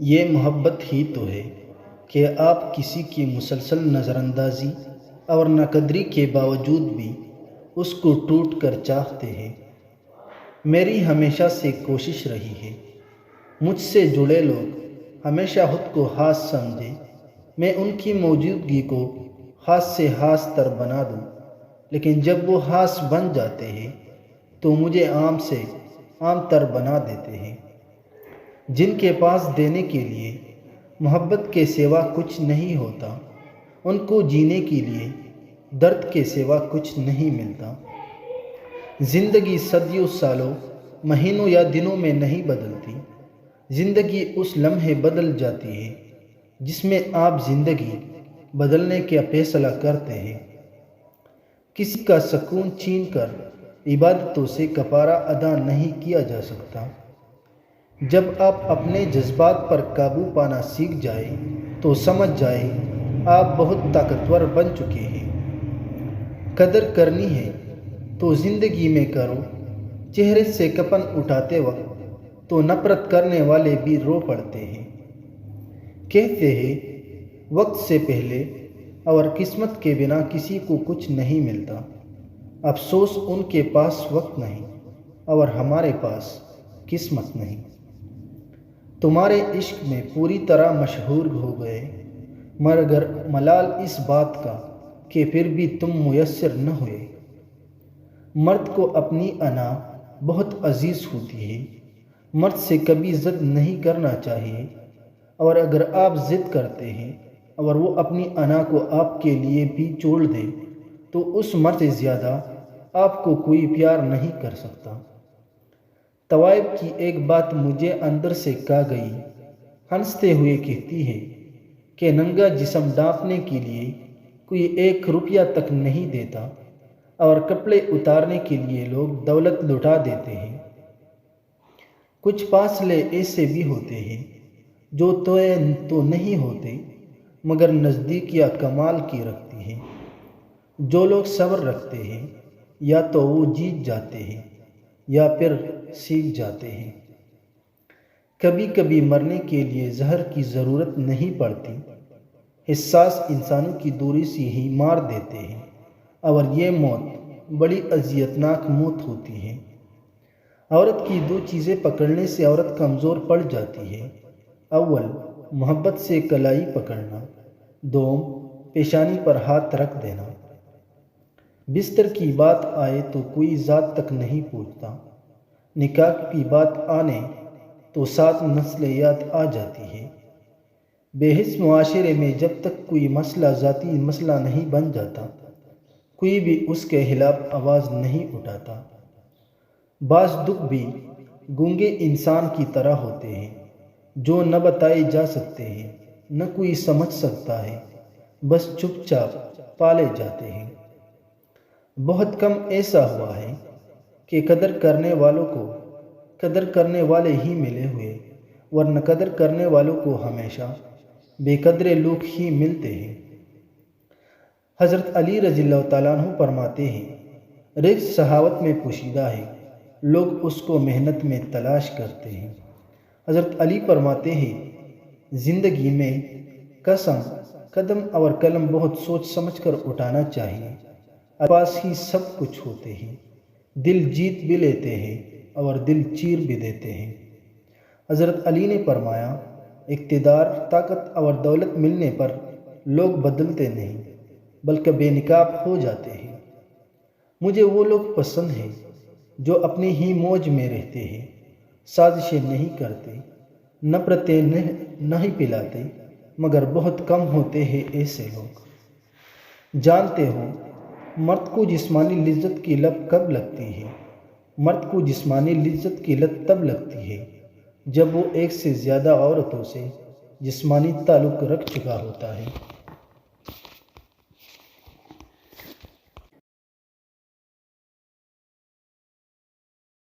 یہ محبت ہی تو ہے کہ آپ کسی کی مسلسل نظر اندازی اور ناقدری کے باوجود بھی اس کو ٹوٹ کر چاہتے ہیں۔ میری ہمیشہ سے کوشش رہی ہے مجھ سے جڑے لوگ ہمیشہ خود کو خاص سمجھیں، میں ان کی موجودگی کو خاص سے خاص تر بنا دوں، لیکن جب وہ خاص بن جاتے ہیں تو مجھے عام سے عام تر بنا دیتے ہیں۔ جن کے پاس دینے کے لیے محبت کے سوا کچھ نہیں ہوتا، ان کو جینے کے لیے درد کے سوا کچھ نہیں ملتا۔ زندگی صدیوں سالوں مہینوں یا دنوں میں نہیں بدلتی، زندگی اس لمحے بدل جاتی ہے جس میں آپ زندگی بدلنے کا فیصلہ کرتے ہیں۔ کسی کا سکون چھین کر عبادتوں سے کفارہ ادا نہیں کیا جا سکتا۔ جب آپ اپنے جذبات پر قابو پانا سیکھ جائیں تو سمجھ جائیں آپ بہت طاقتور بن چکے ہیں۔ قدر کرنی ہے تو زندگی میں کرو، چہرے سے کفن اٹھاتے وقت تو نفرت کرنے والے بھی رو پڑتے ہیں۔ کہتے ہیں وقت سے پہلے اور قسمت کے بنا کسی کو کچھ نہیں ملتا۔ افسوس ان کے پاس وقت نہیں اور ہمارے پاس قسمت نہیں۔ تمہارے عشق میں پوری طرح مشہور ہو گئے، مگر ملال اس بات کا کہ پھر بھی تم میسر نہ ہوئے۔ مرد کو اپنی انا بہت عزیز ہوتی ہے، مرد سے کبھی ضد نہیں کرنا چاہیے، اور اگر آپ ضد کرتے ہیں اور وہ اپنی انا کو آپ کے لیے بھی چھوڑ دے تو اس مرد سے زیادہ آپ کو کوئی پیار نہیں کر سکتا۔ طوائف کی ایک بات مجھے اندر سے کہا گئی، ہنستے ہوئے کہتی ہے کہ ننگا جسم ڈھانپنے کے لیے کوئی 1 روپیہ تک نہیں دیتا، اور کپڑے اتارنے کے لیے لوگ دولت لٹا دیتے ہیں۔ کچھ فاصلے ایسے بھی ہوتے ہیں جو تو نہیں ہوتے مگر نزدیک یا کمال کی رکھتی ہیں۔ جو لوگ صبر رکھتے ہیں یا تو وہ جیت جاتے ہیں یا پھر سیکھ جاتے ہیں۔ کبھی کبھی مرنے کے لیے زہر کی ضرورت نہیں پڑتی، حساس انسانوں کی دوری سے ہی مار دیتے ہیں، اور یہ موت بڑی اذیتناک موت ہوتی ہے۔ عورت کی 2 چیزیں پکڑنے سے عورت کمزور پڑ جاتی ہے، اول محبت سے کلائی پکڑنا، دوم پیشانی پر ہاتھ رکھ دینا۔ بستر کی بات آئے تو کوئی ذات تک نہیں پوچھتا، نکاح کی بات آنے تو 7 نسلیں یاد آ جاتی ہے۔ بے حس معاشرے میں جب تک کوئی مسئلہ ذاتی مسئلہ نہیں بن جاتا، کوئی بھی اس کے خلاف آواز نہیں اٹھاتا۔ بعض دکھ بھی گونگے انسان کی طرح ہوتے ہیں جو نہ بتائے جا سکتے ہیں، نہ کوئی سمجھ سکتا ہے، بس چپ چاپ پالے جاتے ہیں۔ بہت کم ایسا ہوا ہے کہ قدر کرنے والوں کو قدر کرنے والے ہی ملے ہوئے، ورنہ قدر کرنے والوں کو ہمیشہ بے قدرے لوگ ہی ملتے ہیں۔ حضرت علی رضی اللہ تعالیٰ عنہ فرماتے ہیں رزق صحاوت میں پوشیدہ ہے، لوگ اس کو محنت میں تلاش کرتے ہیں۔ حضرت علی فرماتے ہیں زندگی میں قسم، قدم اور قلم بہت سوچ سمجھ کر اٹھانا چاہیے۔ پاس ہی سب کچھ ہوتے ہیں، دل جیت بھی لیتے ہیں اور دل چیر بھی دیتے ہیں۔ حضرت علی نے فرمایا اقتدار، طاقت اور دولت ملنے پر لوگ بدلتے نہیں بلکہ بے نقاب ہو جاتے ہیں۔ مجھے وہ لوگ پسند ہیں جو اپنی ہی موج میں رہتے ہیں، سازشیں نہیں کرتے، نفرتیں نہیں پلاتے، مگر بہت کم ہوتے ہیں ایسے لوگ۔ جانتے ہو مرد کو جسمانی لذت کی لت کب لگتی ہے؟ مرد کو جسمانی لذت کی لت تب لگتی ہے جب وہ 1 سے زیادہ عورتوں سے جسمانی تعلق رکھ چکا ہوتا ہے۔